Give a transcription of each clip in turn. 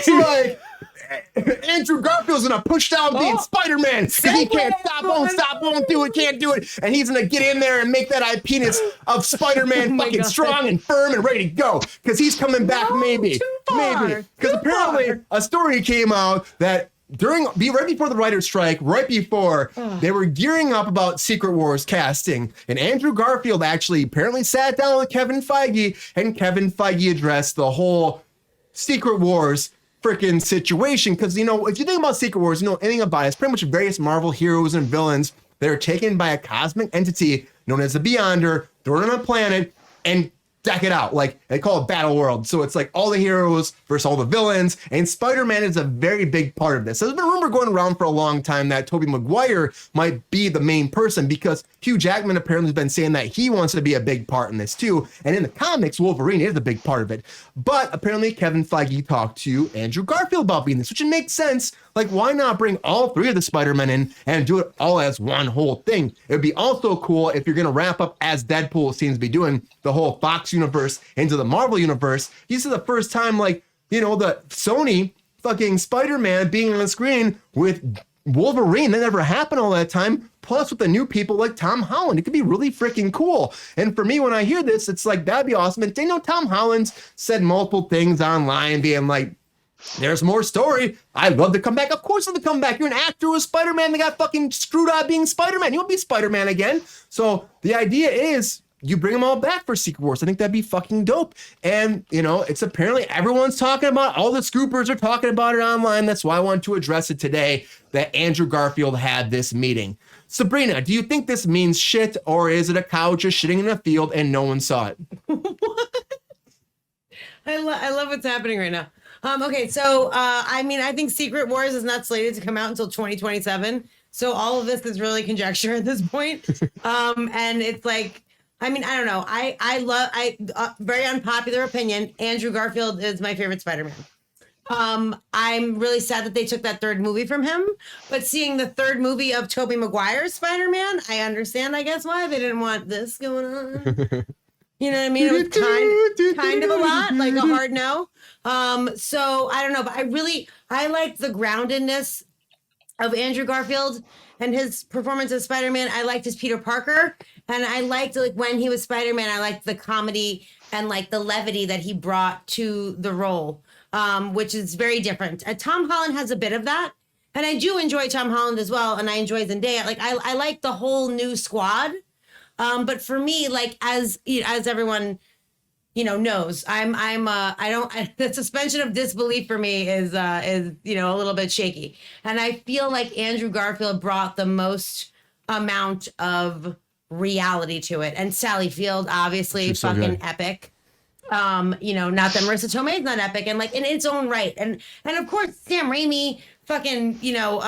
just like Andrew Garfield's gonna push down being Spider-Man because he can't stop, won't do it, can't do it, and he's gonna get in there and make that eye penis of Spider-Man fucking strong and firm and ready to go because he's coming back maybe because apparently a story came out that right before the writer's strike, right before they were gearing up about Secret Wars casting, and Andrew Garfield actually apparently sat down with Kevin Feige, and Kevin Feige addressed the whole Secret Wars freaking situation. Because, you know, if you think about Secret Wars, you know anything about it, it's pretty much various Marvel heroes and villains that are taken by a cosmic entity known as the Beyonder, thrown on a planet, and deck it out. Like, they call it Battle World. So it's like all the heroes versus all the villains. And Spider-Man is a very big part of this. So there's been a rumor going around for a long time that Tobey Maguire might be the main person because Hugh Jackman apparently has been saying that he wants to be a big part in this too. And in the comics, Wolverine is a big part of it. But apparently Kevin Feige talked to Andrew Garfield about being this, which makes sense. Like, why not bring all three of the Spider-Men in and do it all as one whole thing? It would be also cool if you're going to wrap up, as Deadpool seems to be doing, the whole Fox universe into the Marvel universe. This is the first time, like, you know, the Sony fucking Spider-Man being on the screen with Wolverine. That never happened all that time. Plus with the new people like Tom Holland. It could be really freaking cool. And for me, when I hear this, it's like, that'd be awesome. And you know, Tom Holland's said multiple things online being like, there's more story. I'd love to come back. Of course I'd love to come back. You're an actor with Spider-Man that got fucking screwed out being Spider-Man. You won't be Spider-Man again. So the idea is you bring them all back for Secret Wars. I think that'd be fucking dope. And, you know, it's apparently everyone's talking about, all the scoopers are talking about it online. That's why I wanted to address it today, that Andrew Garfield had this meeting. Sabrina, do you think this means shit, or is it a cow just shitting in a field and no one saw it? I love what's happening right now. Okay, so I mean, I think Secret Wars is not slated to come out until 2027. So all of this is really conjecture at this point. And it's like, I mean, I don't know. I very unpopular opinion. Andrew Garfield is my favorite Spider-Man. I'm really sad that they took that third movie from him, but seeing the third movie of Tobey Maguire's Spider-Man, I understand, I guess, why they didn't want this going on. You know what I mean? It was kind of a lot, like a hard no. So I don't know, but I liked the groundedness of Andrew Garfield and his performance as Spider-Man. I liked his Peter Parker, and I liked, like, when he was Spider-Man, I liked the comedy and like the levity that he brought to the role, which is very different. Tom Holland has a bit of that, and I do enjoy Tom Holland as well, and I enjoy Zendaya. Like, I like the whole new squad. But for me, like, as everyone, you know, knows, the suspension of disbelief for me is, you know, a little bit shaky. And I feel like Andrew Garfield brought the most amount of reality to it. And Sally Field, obviously, she's fucking so epic. You know, not that Marissa Tomei is not epic, and like in its own right. And of course, Sam Raimi, fucking, you know,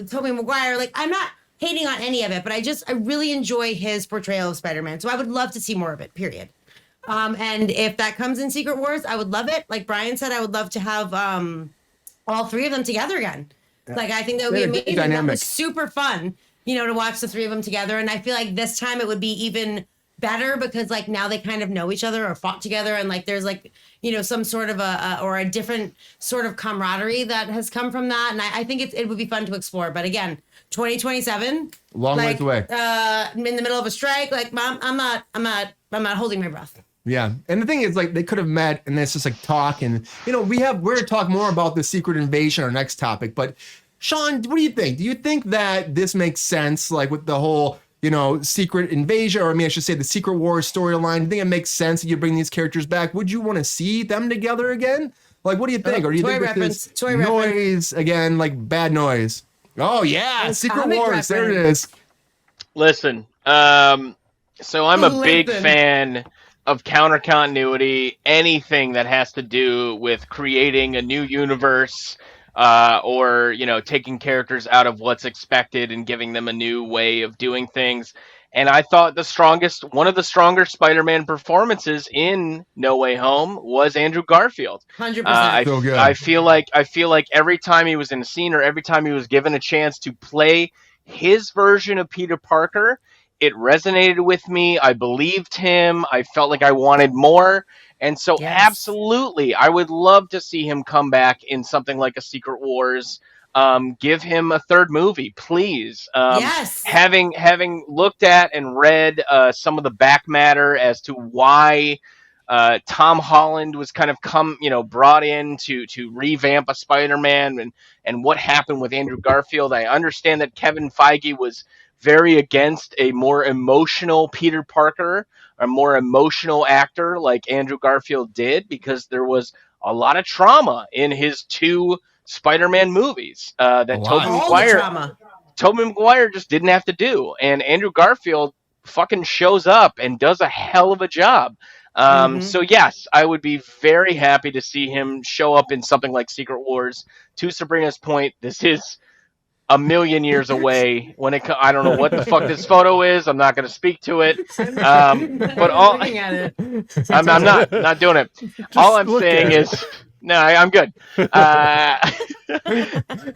Tobey Maguire, like, I'm not hating on any of it, but I really enjoy his portrayal of Spider-Man. So I would love to see more of it, period. And if that comes in Secret Wars, I would love it. Like Brian said, I would love to have all three of them together again. Yeah. Like, I think that would be amazing. That was super fun, you know, to watch the three of them together. And I feel like this time it would be even better because, like, now they kind of know each other or fought together, and like there's, like, you know, some sort of a different sort of camaraderie that has come from that. And I think it would be fun to explore. But again, 2027, long way away. In the middle of a strike, like, I'm not holding my breath. Yeah, and the thing is, like, they could have met, and it's just like talk, and you know, we're gonna talk more about the Secret Invasion, our next topic. But Sean, what do you think? Do you think that this makes sense, like with the whole, you know, Secret Invasion, or I mean, I should say the Secret Wars storyline? Do you think it makes sense that you bring these characters back? Would you want to see them together again? Like, what do you think? Or do you think this is noise again, like bad noise? Oh yeah, Secret Wars. Reference. There it is. Listen, so I'm a big fan of counter continuity. Anything that has to do with creating a new universe, or, you know, taking characters out of what's expected and giving them a new way of doing things. And I thought one of the stronger Spider-Man performances in No Way Home was Andrew Garfield. 100%. So good. I feel like every time he was in a scene or every time he was given a chance to play his version of Peter Parker, it resonated with me. I believed him. I felt like I wanted more. And so, Yes. absolutely, I would love to see him come back in something like a Secret Wars. Give him a third movie, please. Yes. Having looked at and read some of the back matter as to why Tom Holland was kind of brought in to revamp a Spider-Man, and what happened with Andrew Garfield. I understand that Kevin Feige was very against a more emotional Peter Parker, a more emotional actor like Andrew Garfield did, because there was a lot of trauma in his 2 Spider-Man movies that Tobey Maguire just didn't have to do, and Andrew Garfield fucking shows up and does a hell of a job. So yes, I would be very happy to see him show up in something like Secret Wars. To Sabrina's point, this is a million years away. I don't know what the fuck this photo is. I'm not going to speak to it. But looking at it. I'm not doing it. All I'm saying is, no, I'm good.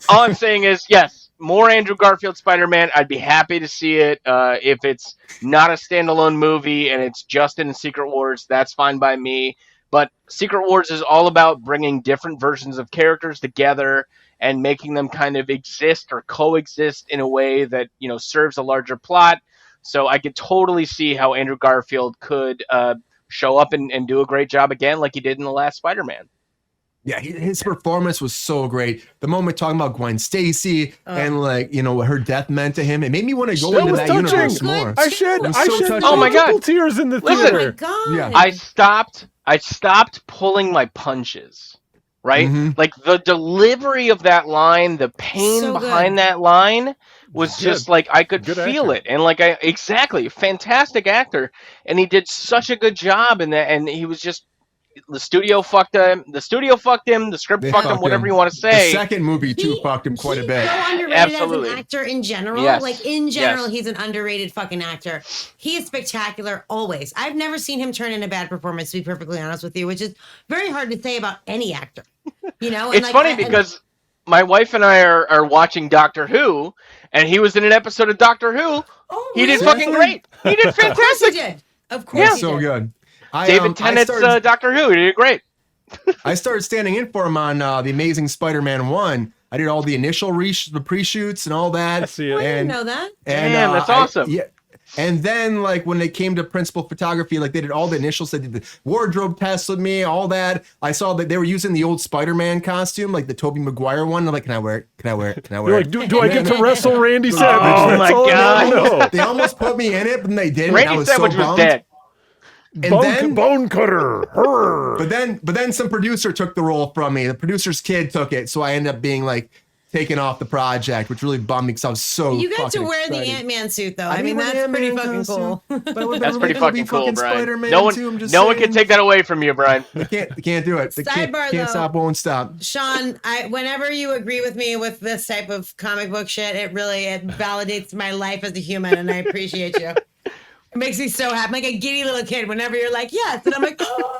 All I'm saying is, yes, more Andrew Garfield Spider-Man. I'd be happy to see it. If it's not a standalone movie and it's just in Secret Wars, that's fine by me. But Secret Wars is all about bringing different versions of characters together and making them kind of exist or coexist in a way that, serves a larger plot. So I could totally see how Andrew Garfield could show up and do a great job again, like he did in the last Spider-Man. Yeah, his performance was so great. The moment talking about Gwen Stacy and what her death meant to him, it made me want to go into that universe more. I shed oh my God, tears in the theater. Oh my God. Yeah. I stopped pulling my punches. Right? Like the delivery of that line, the pain behind that line was just like I could feel it. And exactly, fantastic actor. And he did such a good job in that, and he was just the studio fucked him. The script fucked him, whatever you want to say. The second movie too fucked him quite a bit. He's so underrated Absolutely. as an actor in general. Yes. Like in general, Yes. he's an underrated fucking actor. He is spectacular always. I've never seen him turn in a bad performance, to be perfectly honest with you, which is very hard to say about any actor. And It's funny because my wife and I are watching Doctor Who, and he was in an episode of Doctor Who. Oh, He did really? fucking great. He did Of course he fantastic. did. Of course he So did. good. David Tennant's Doctor Who. He did great. I started standing in for him on The Amazing Spider-Man 1. I did all the initial the pre-shoots and all that. I see it. I didn't know that. And, Damn, that's awesome. Yeah. And then, when they came to principal photography, they did all the initials. They did the wardrobe test with me, all that. I saw that they were using the old Spider-Man costume, like the Tobey Maguire one. I'm like, can I wear it? Can I wear it? Can I wear You're it? like, do I get to wrestle Randy Savage? Oh That's my all I God. wanna know. They almost put me in it, but they didn't. I Randy was Savage so was bummed. dead. And Bone cutter. Her. But then some producer took the role from me. The producer's kid took it, so I ended up being taken off the project, which really bummed me because I was so. You got to fucking wear excited. the Ant-Man suit, though. I I mean, didn't wear that's the pretty Ant-Man fucking cool. costume. That's pretty fucking cool, Brian. Spider-Man No too, I'm one just can saying. take that away from you, Brian. They can't do it. They Sidebar, can't though. stop, won't stop. Sean, whenever you agree with me with this type of comic book shit, it validates my life as a human, and I appreciate you. It makes me so happy. I'm like a giddy little kid whenever you're like, yes. And I'm like, oh.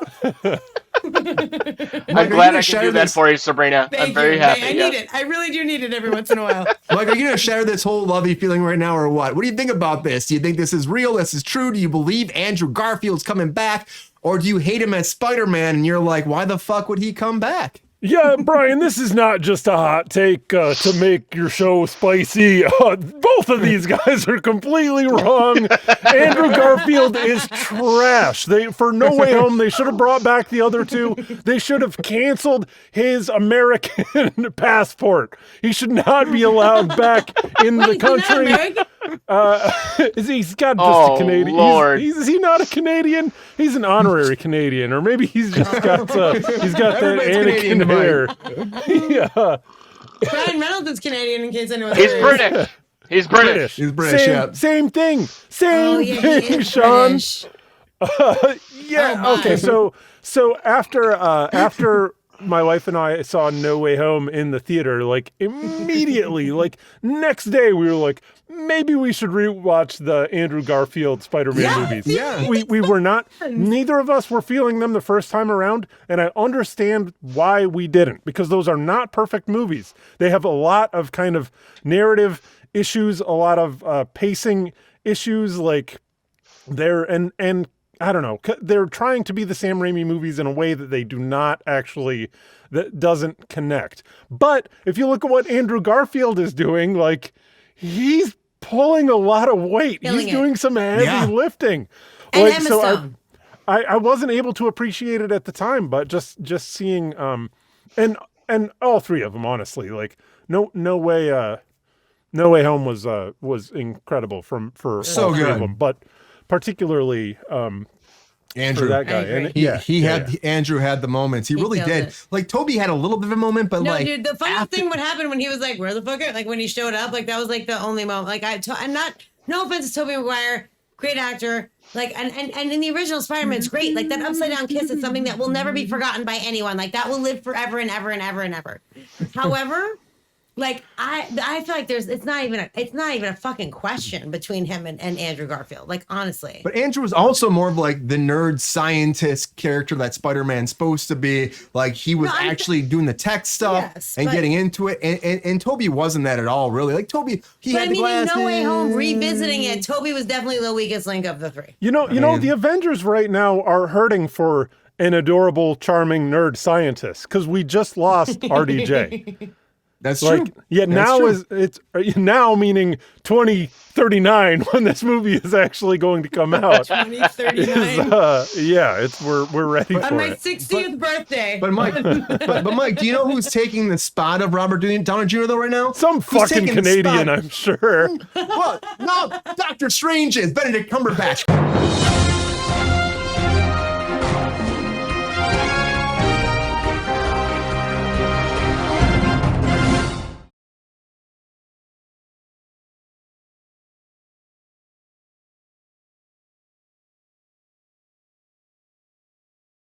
I'm glad I can do that for you, Sabrina. I'm very happy. I need it. I really do need it every once in a while. Like, are you gonna share this whole lovey feeling right now, or what? What do you think about this? Do you think this is real? This is true? Do you believe Andrew Garfield's coming back, or do you hate him as Spider-Man? And you're like, why the fuck would he come back? Yeah, Brian, this is not just a hot take to make your show spicy. Both of these guys are completely wrong. Andrew Garfield is trash. For No Way Home, they should have brought back the other two. They should have canceled his American passport. He should not be allowed back in the country. He's got just a Canadian. Lord. Is he not a Canadian? He's an honorary Canadian, or maybe he's just got that Anakin hair. Yeah. Ryan Reynolds is Canadian, in case anyone. He's British. He's British. He's British, yeah. Same thing. Same he thing, is Sean. British. Yeah. Oh, Okay. So after my wife and I saw No Way Home in the theater, immediately, next day, we were like, maybe we should rewatch the Andrew Garfield Spider-Man movies. Yeah. We were not, neither of us were feeling them the first time around, and I understand why we didn't, because those are not perfect movies. They have a lot of kind of narrative issues, a lot of pacing issues like they're and I don't know, they're trying to be the Sam Raimi movies in a way that they do not actually, that doesn't connect. But if you look at what Andrew Garfield is doing, like he's pulling a lot of weight. He's doing some heavy lifting. And like Emma so Stone. I wasn't able to appreciate it at the time, but just seeing and all three of them, honestly, like no way Home was incredible for So all three of good. them, but particularly Andrew, for that guy. agree. And Andrew had the moments. He really killed did. it. Like Toby had a little bit of a moment, but No, like dude, the funniest thing would happen when he was like, "Where the fuck are?" Like when he showed up, like that was like the only moment. Like I'm not, no offense to Tobey Maguire, great actor. Like and in the original Spider-Man, it's great. Like that upside down kiss is something that will never be forgotten by anyone. Like that will live forever and ever and ever and ever. However, like I feel like it's not even a fucking question between him and Andrew Garfield. Like honestly. But Andrew was also more of like the nerd scientist character that Spider-Man's supposed to be. Like he was actually doing the tech stuff and getting into it. And Toby wasn't that at all, really. Like Toby, he had the glasses. In No Way Home, revisiting it, Toby was definitely the weakest link of the three. you know, the Avengers right now are hurting for an adorable, charming nerd scientist because we just lost RDJ. That's like, true. yeah, That's now true. it's now meaning 2039 when this movie is actually going to come out. 2039. We're ready On for my it. 60th birthday. But Mike, do you know who's taking the spot of Robert Downey Jr. though right now? Some Who's fucking taking the Canadian, spot? I'm sure. What? No, Doctor Strange is Benedict Cumberbatch.